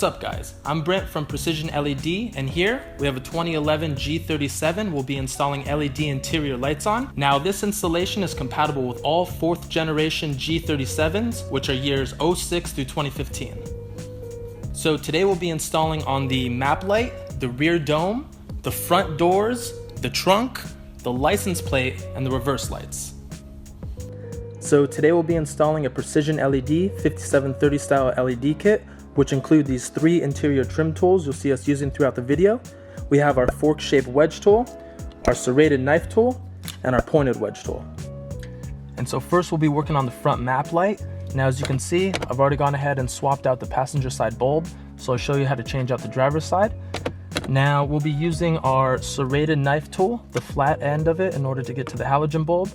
up guys, I'm Brent from PrecisionLED, and here we have a 2011 G37 we'll be installing LED interior lights on. Now this installation is compatible with all 4th generation G37s, which are years 06 through 2015. So today we'll be installing on the map light, the rear dome, the front doors, the trunk, the license plate, and the reverse lights. So today we'll be installing a PrecisionLED 5730 style LED kit, which include these 3 interior trim tools you'll see us using throughout the video. We have our fork-shaped wedge tool, our serrated knife tool, and our pointed wedge tool. And so first we'll be working on the front map light. Now as you can see, I've already gone ahead and swapped out the passenger side bulb, so I'll show you how to change out the driver's side. Now we'll be using our serrated knife tool, the flat end of it, in order to get to the halogen bulb.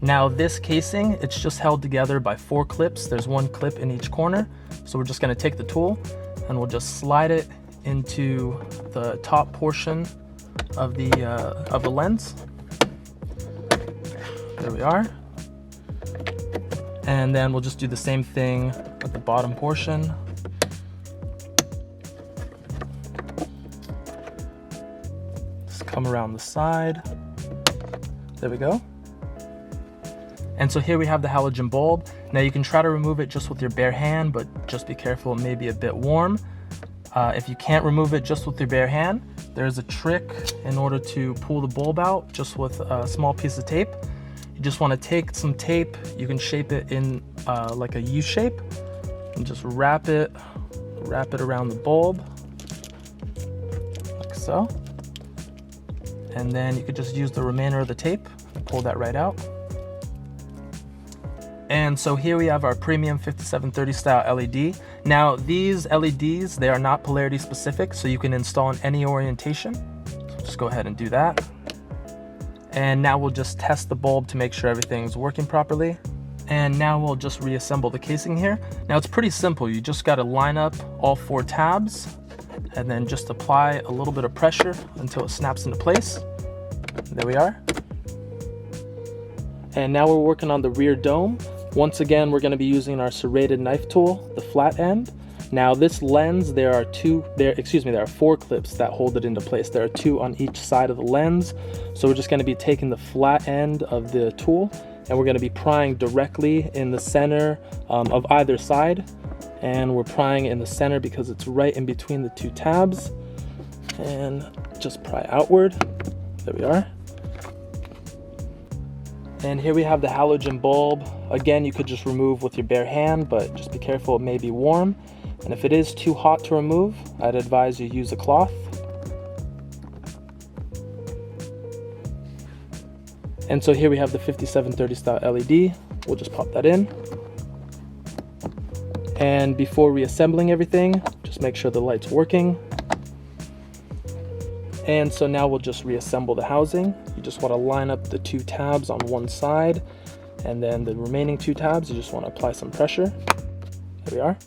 Now this casing, it's just held together by 4 clips. There's 1 clip in each corner. So we're just going to take the tool and we'll just slide it into the top portion of the lens. There we are. And then we'll just do the same thing at the bottom portion. Just come around the side. There we go. And so here we have the halogen bulb. Now you can try to remove it just with your bare hand, but just be careful, it may be a bit warm. If you can't remove it just with your bare hand, there's a trick in order to pull the bulb out just with a small piece of tape. You just want to take some tape, you can shape it in like a U shape, and just wrap it around the bulb, like so. And then you could just use the remainder of the tape and pull that right out. And so here we have our premium 5730 style LED. Now these LEDs, they are not polarity specific, so you can install in any orientation. So just go ahead and do that. And now we'll just test the bulb to make sure everything's working properly. And now we'll just reassemble the casing here. Now it's pretty simple. You just gotta line up all 4 tabs and then just apply a little bit of pressure until it snaps into place. There we are. And now we're working on the rear dome. Once again, we're going to be using our serrated knife tool, the flat end. Now this lens, there are 4 clips that hold it into place. There are 2 on each side of the lens. So we're just going to be taking the flat end of the tool and we're going to be prying directly in the center of either side. And we're prying in the center because it's right in between the 2 tabs. And just pry outward. There we are. And here we have the halogen bulb. Again, you could just remove with your bare hand, but just be careful, it may be warm. And if it is too hot to remove, I'd advise you use a cloth. And so here we have the 5730 style LED. We'll just pop that in. And before reassembling everything, just make sure the light's working. And so now we'll just reassemble the housing. You just want to line up the 2 tabs on one side, and then the remaining 2 tabs, you just want to apply some pressure. There we are.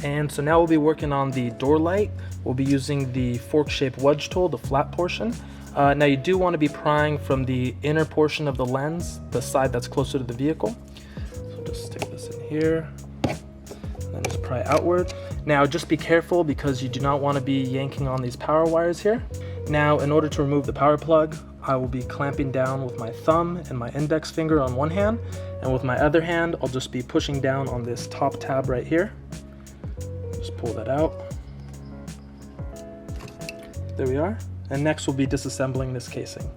And so now we'll be working on the door light. We'll be using the fork-shaped wedge tool, the flat portion. Now you do want to be prying from the inner portion of the lens, the side that's closer to the vehicle. So just stick this in here, and then just pry outward. Now just be careful because you do not want to be yanking on these power wires here. Now in order to remove the power plug, I will be clamping down with my thumb and my index finger on one hand, and with my other hand I'll just be pushing down on this top tab right here. Just pull that out. There we are. And next we'll be disassembling this casing.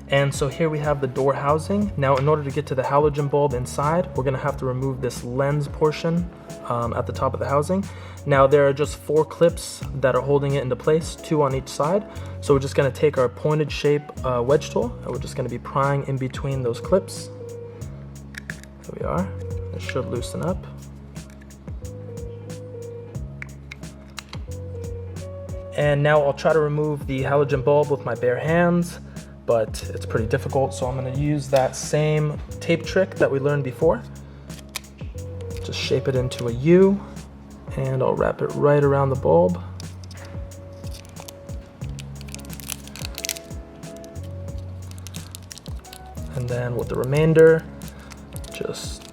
And so here we have the door housing. Now in order to get to the halogen bulb inside, we're going to have to remove this lens portion at the top of the housing. Now there are just 4 clips that are holding it into place, 2 on each side. So we're just going to take our pointed shape wedge tool and we're just going to be prying in between those clips. There we are. It should loosen up. And now I'll try to remove the halogen bulb with my bare hands, but it's pretty difficult, so I'm going to use that same tape trick that we learned before. Just shape it into a U, and I'll wrap it right around the bulb. And then with the remainder, just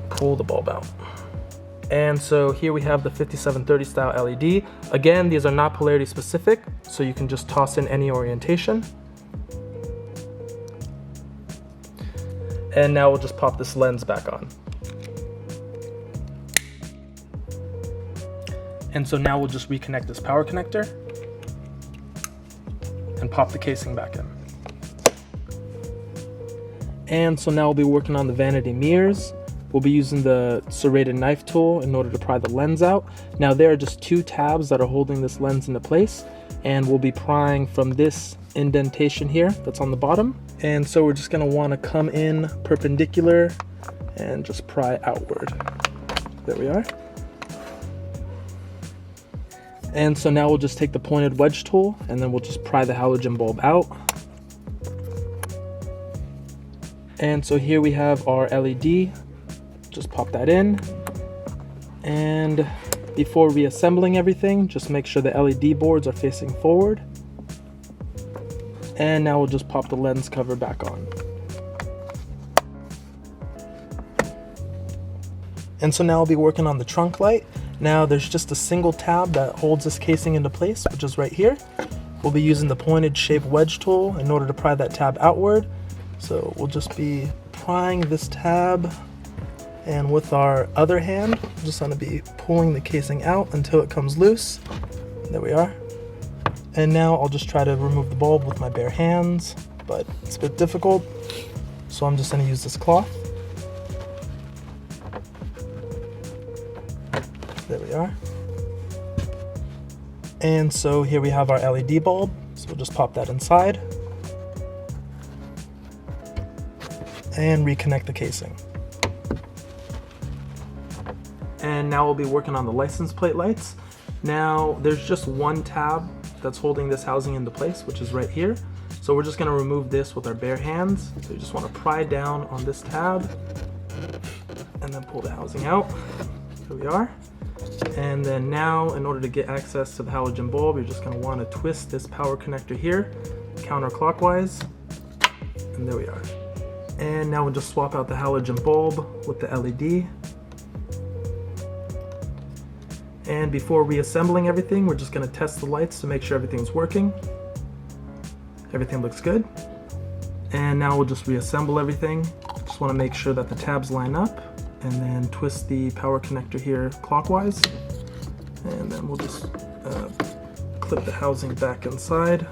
pull the bulb out. And so here we have the 5730 style LED. Again, these are not polarity specific, so you can just toss in any orientation. And now we'll just pop this lens back on. And so now we'll just reconnect this power connector and pop the casing back in. And so now we'll be working on the vanity mirrors. We'll be using the serrated knife tool in order to pry the lens out. Now there are just 2 tabs that are holding this lens into place, and we'll be prying from this indentation here that's on the bottom. And so we're just gonna wanna come in perpendicular and just pry outward. There we are. And so now we'll just take the pointed wedge tool and then we'll just pry the halogen bulb out. And so here we have our LED. Just pop that in, and before reassembling everything, just make sure the LED boards are facing forward. And now we'll just pop the lens cover back on. And so now I'll be working on the trunk light. Now there's just a single tab that holds this casing into place, which is right here. We'll be using the pointed shaped wedge tool in order to pry that tab outward. So we'll just be prying this tab, and with our other hand, we're just going to be pulling the casing out until it comes loose. There we are. And now I'll just try to remove the bulb with my bare hands, but it's a bit difficult, so I'm just going to use this cloth. There we are. And so here we have our LED bulb, so we'll just pop that inside and reconnect the casing. And now we'll be working on the license plate lights. Now there's just 1 tab that's holding this housing into place, which is right here. So we're just gonna remove this with our bare hands. So you just wanna pry down on this tab and then pull the housing out. Here we are. And then now, in order to get access to the halogen bulb, you're just gonna wanna twist this power connector here, counterclockwise, and there we are. And now we'll just swap out the halogen bulb with the LED. And before reassembling everything, we're just gonna test the lights to make sure everything's working. Everything looks good. And now we'll just reassemble everything. Just wanna make sure that the tabs line up, and then twist the power connector here clockwise. And then we'll just clip the housing back inside.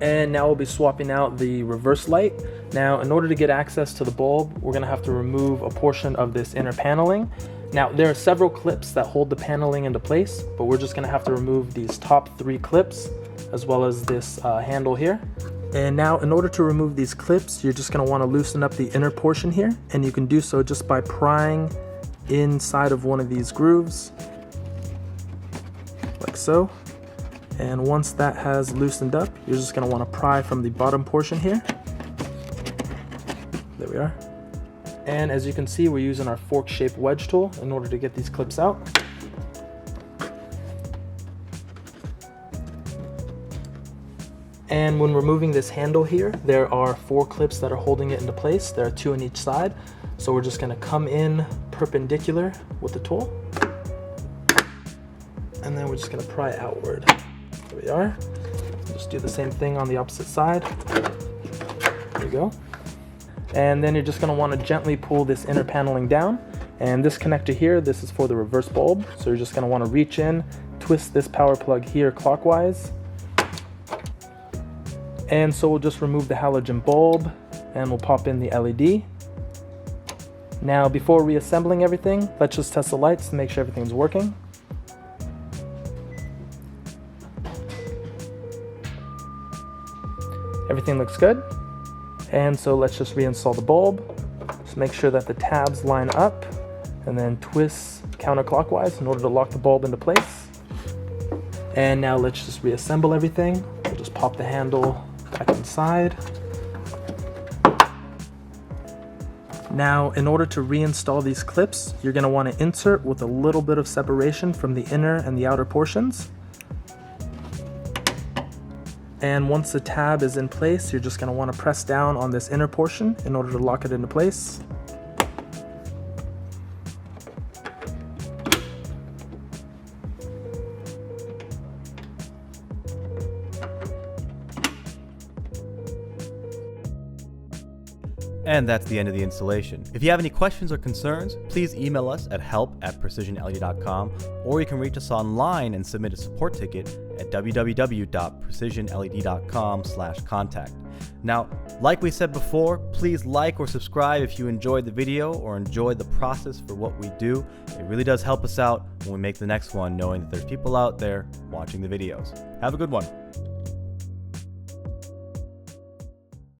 And now we'll be swapping out the reverse light. Now, in order to get access to the bulb, we're gonna have to remove a portion of this inner paneling. Now, there are several clips that hold the paneling into place, but we're just gonna have to remove these top 3 clips, as well as this handle here. And now, in order to remove these clips, you're just gonna wanna loosen up the inner portion here, and you can do so just by prying inside of one of these grooves, like so. And once that has loosened up, you're just gonna wanna pry from the bottom portion here. There we are. And as you can see, we're using our fork-shaped wedge tool in order to get these clips out. And when removing this handle here, there are 4 clips that are holding it into place. There are 2 on each side. So we're just gonna come in perpendicular with the tool. And then we're just gonna pry outward. There we are. Just do the same thing on the opposite side. There you go. And then you're just gonna wanna gently pull this inner paneling down. And this connector here, this is for the reverse bulb. So you're just gonna wanna reach in, twist this power plug here clockwise. And so we'll just remove the halogen bulb and we'll pop in the LED. Now, before reassembling everything, let's just test the lights to make sure everything's working. Everything looks good. And so let's just reinstall the bulb. Just make sure that the tabs line up and then twist counterclockwise in order to lock the bulb into place. And now let's just reassemble everything. We'll just pop the handle back inside. Now, in order to reinstall these clips, you're gonna wanna insert with a little bit of separation from the inner and the outer portions. And once the tab is in place, you're just going to want to press down on this inner portion in order to lock it into place. And that's the end of the installation. If you have any questions or concerns, please email us at help@precisionled.com, or you can reach us online and submit a support ticket at www.precisionled.com/contact. Now, like we said before, please like or subscribe if you enjoyed the video or enjoyed the process for what we do. It really does help us out when we make the next one, knowing that there's people out there watching the videos. Have a good one.